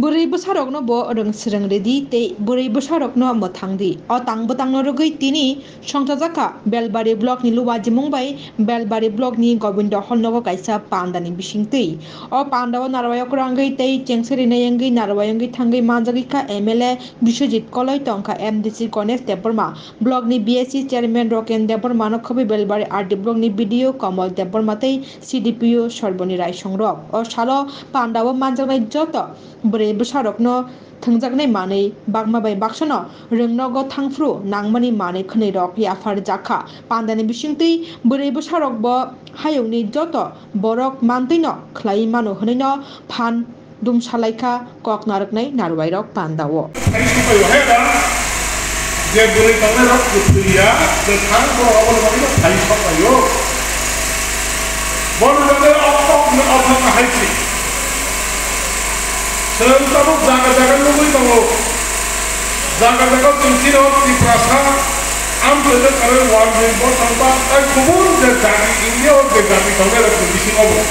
Buray busarok no bo reng sereng redi te buray busarok no mothangdi o tang no rogui tini songtajaka belbari block ni luwaji mungbai belbari block ni gobindo honnogo kaisa pandani bisingtui o pandao narwayok rangai tei chengseri nayangi narwayongi thangai manjagi ka MLA Biswajit koloi tongka MDC Ganesh Deborma block ni BSC chairman Roken Deborma no khobi belbari RD block ni BDO Kamal Deborma tei CDPO Sorboni Rai songrok o salo pandao manjagnai joto buray busarok no thangjaknai manui bagma bai baksano rungnogo thangfru nangmani manui khwnai rok yafar jakha pandani bisingtui buray busarok bo hayungni joto borok mantui no khlai mano hwnai no phan dumsalaikha kok naraknai narwai rok pandao जे बुरै तंगने रख कुत्रिया जे खान को अवल बनी तो थाई सकायो बोल बने अप न अप का हाइची सरल तब जागा लोगों तंगो जागा तुमसी रो तिप्रासा आम तो करे वार में बहुत तंबा एक कुबूर जे जागी इंडिया और जे जागी तंगने रख कुत्रिसी अबो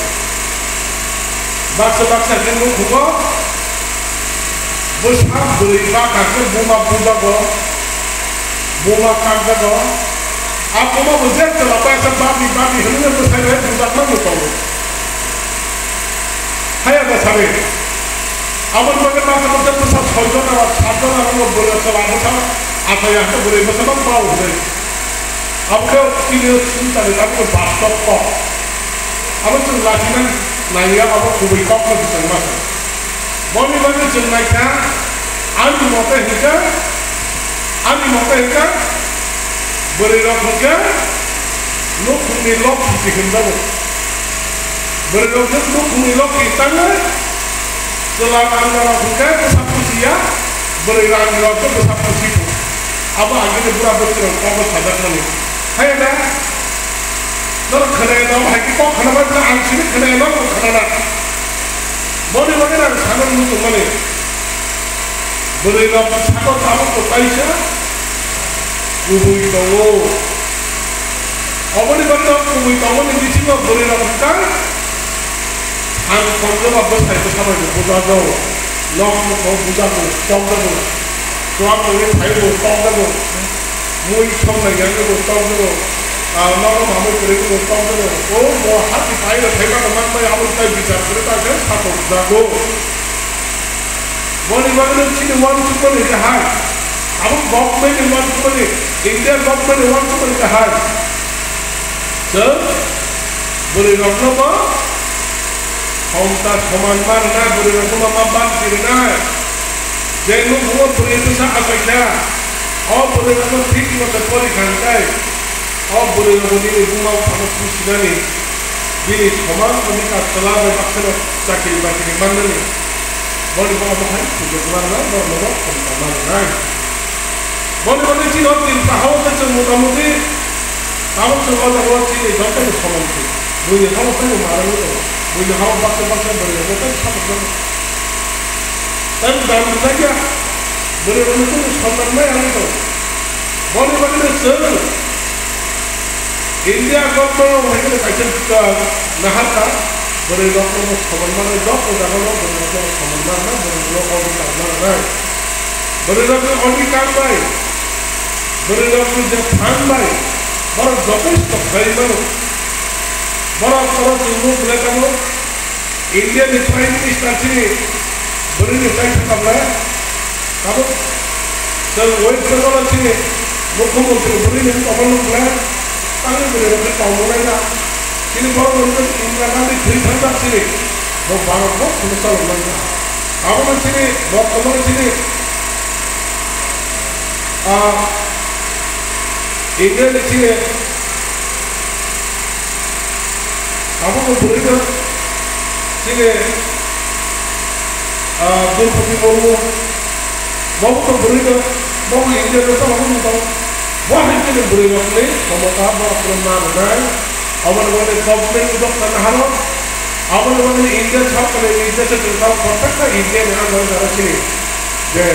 बाक्सा के लोग हुआ बस आप बुरै का करके बुमा को बोला कागज दो आप बोला मुझे चला पैसा बाकी हमने तो सही है दूसरा ना बताओ है ऐसा सारे अब उन लोगों का मतलब तो सब छोड़ ना हम लोग बोले चला बचा आता यहाँ तो बोले बस हम पाओ उधर अब क्या किले चिंता नहीं अब तो बात को अब तो लाचिना नहीं है अब तो कोई कॉप में चलना है बोली बंदे चलना क्या आज मौके हैं क्या Ani mata ika buray rok hokya lok kuni lok kiti hendabo buray rok lok kuni lok kitanga selang angara hokya besapusia buray rok besapusiku aba agini pura betul kau sadak nani hai na nor khane na hai ki kau khana bata angsini khane na khana na bodi bodi na sanan mutu mane buray rok sakot abo ko kaisa kubui tawo aboni banda kubui tawo ni bisinga buray rok ka an konjo ba bas hai to samay ko buja do lok ko buja ko tong do doa ko ni thai ko tong do mui chong na yang ko tong do na ko mamu kore ko tong do o mo hati pai ra thai ka man mai abon tai bichar kore ta ke sato jago boni banda chini wan chu ko ni ha अब government one सुपरली Indian government one सुपरली का हाल सर बुरी रखना बा हम ता समान मान ना बुरी रखना मा बात करे ना जैनो वो बुरी तो सा असैया और बुरी रखना ठीक मत कोली खानता है और बुरी रखनी बुमा हम खुशी नहीं बिनी समान कमी का चला में अक्सर चाकरी बाकी मन नहीं बड़ी बात है तो मारना और लोग मारना বলে বলে ছিল তিন তাহলে তো মোটামুটি তাও তো বলা হচ্ছে এই যত সমস্যা বুঝে খাও তো মারানো তো বুঝে খাও বাচ্চা বলে তো সব তাই দাম জায়গা বলে বলে তো সম্মান নাই আমি তো বলে বলে স্যার ইন্ডিয়া গভর্নমেন্ট ওখানে কাছে নাহাতা বলে রকম সম্মান যত জানো বলে সম্মান না বলে অধিকার না বলে রকম অধিকার নাই buray rok je phan bai bor jotesto khai mano bor bor jingu bole kamo India ni prime minister chini buray ni sai kamla kabo sir wait bengal chini mukhyamantri buray ni kamla bole tang buray rok kaumai na chini bor bor Indira Gandhi 300 chini bo bharat ko kumsal manga abo chini bo kamla chini India ni chini, kamu tu buray tu chini, Draupadi Murmu, kamu tu buray tu, kamu India tu kamu tu, wah ini ni buray tu ni, kamu tahu bahawa kelemahan mana, awal awal government itu kan halo, awal awal India cakap kalau India sesuatu perfect lah India ni awal awal chini, je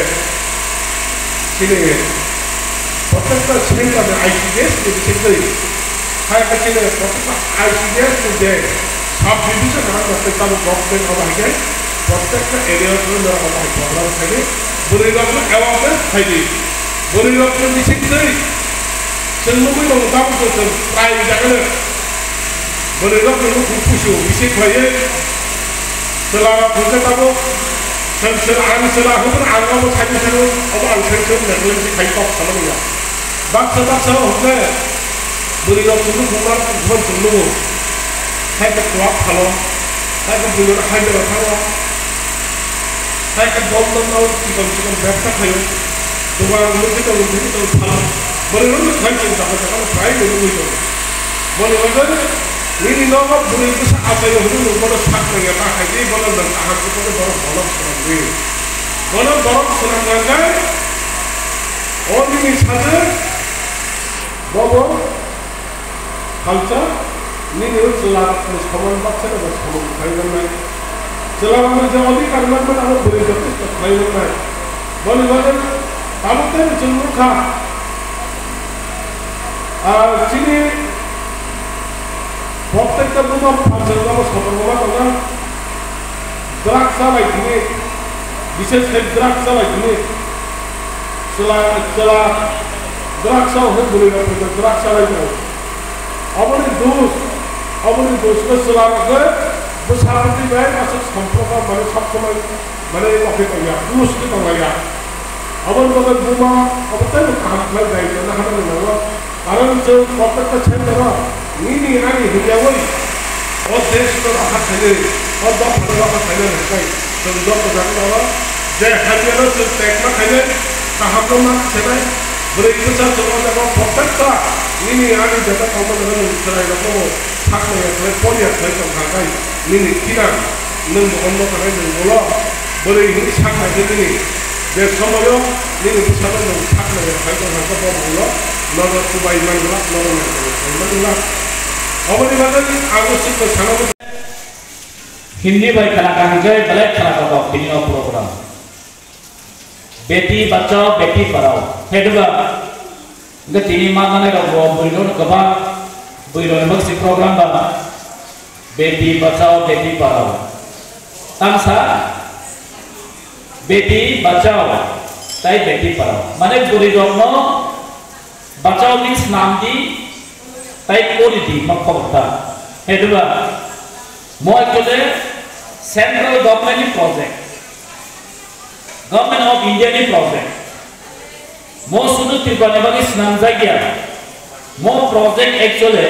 chini. Protesta sehingga ada ICDS di sini. Hai kecil protesta ICDS tu je. Sab divisi kan protesta government awal je. প্রত্যেকটা এরিয়ার জন্য আমাদের প্রোগ্রাম থাকে বরিরকম অ্যাওয়ারনেস থাকে বরিরকম বিশেষই সেনমুই দं दाबो जों प्राय जागोन বরিরকম খুশু বিশেষ হয়ে সেলারা বুঝতে পারবো সেল আন সেলা হবন আগাবো থাকে সেল অব আন সেল নেগলেন্স খাই টপ খালামিয়া বাক্সা হচ্ছে বরিরকম কুমার জীবন চলবো খাইতে ক্লাব খালো খাইতে বুঝলো খাইতে খালো খাইতে দল চিকন ব্যবসা খাইও তোমার লুকিত ভালো বরিরকম খাইতে যাবে তখন প্রায় লুকিত বরিরকম ini nopo buri itu apa yang dulu bolos hak lagi apa lagi bolos dan hak itu bolos serang bolos serang lagi orang ini saja bobo culture ini nih selalu terus kawan baksa terus kawan kawan lain selalu macam orang kawan mana orang buri itu kawan lain bolos kamu tuh cenderung kah sini প্রত্যেকটা প্রথম ফাংশন যাব সতর্কতা কথা ড্রাগ চালাইছিনে বিশেষ করে ড্রাগ চালাইছিনে চলা ড্রাগ চাও হয়ে বলে না ড্রাগ চালাইছে অবনী দোষকে চলাকে বসাপতি ভাই আসলে সম্পর্ক মানে সবসময় মানে অপেক্ষা পুরুষকে পাওয়া অবন কথা বোমা অবস্থায় হাত ফেল দেয় না হাতে নেব কারণ যে প্রত্যেকটা ছেলেরা ini ani hujawai और देश को रखा चाहिए और दो फटो रखा चाहिए नहीं तो दो को जाने वाला जय हरियाणा से टेक्ना चाहिए कहाँ तो मत चाहिए बड़े इधर से चलो जब परफेक्ट ini ani जब तक हम लोग नहीं चलाएगा तो थक नहीं है पोलिया है तो खाका ini tidak नंग हम लोग करें नहीं बोला बड़े ini थक नहीं नहीं देश समालो ini bisa नंग थक नहीं है तो खाका बोला नगर सुबाई मंगला नगर मंगला हिंदी भाई कलाकार के ब्लैक कलाकार फिल्म प्रोग्राम बेटी बचाओ बेटी पढ़ाओ हेडवा गतिनी मांगने का वो बुइलोन कबा बुइलोन बक्सी प्रोग्राम बना बेटी बचाओ बेटी पढ़ाओ तमसा बेटी बचाओ ताई बेटी पढ़ाओ माने बुइलोन नो बचाओ मीन्स नाम दी ताई quality makota hedua mo actually central government project government of India ni project mo sudu tirpani bagi senam jagya mo project actually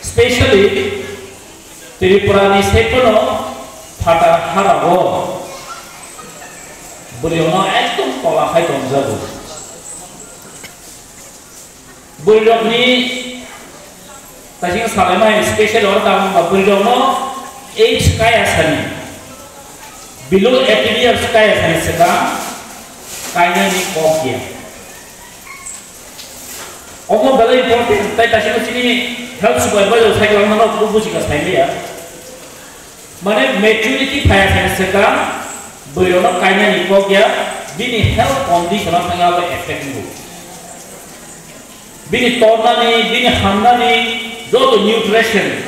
especially Tripura ni sekono phata harago boliona ekdom tola khai tomjago buildok ni tajing salema special or tam buildok no age kaya sani below 18 years kaya sani seka kaya ni kopya omo bala important tai tajing sini health supervisor sai lang no buji ka sai ya mane maturity kaya sani seka buildok no kaya ni kopya bini health condition ang effect ni bini tornani bini hamnani joto nutrition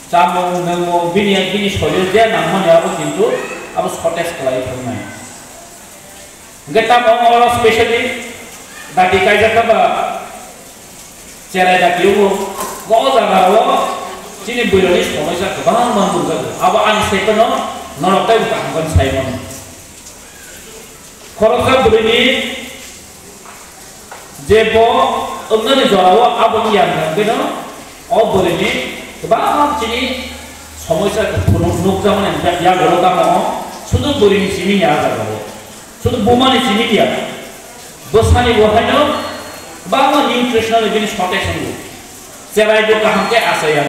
chamong nango bini shorir dia namman abo kintu abo shortage kalai thonai geta mongolo specially dati kaija ba cherai dakiu go jagaro chini buironi somoisa kabang mambuga abo ani sekono norotai utanggon saimon khoroka burini jebo umnani jorawo aboni yang geno oborini bang chini somoisa nukjaman ya goroka mo sudu burini chini ya jagaro sudu bomani chini dia bosani bohano bang nutritional gini shortage cherai do kahamke asaya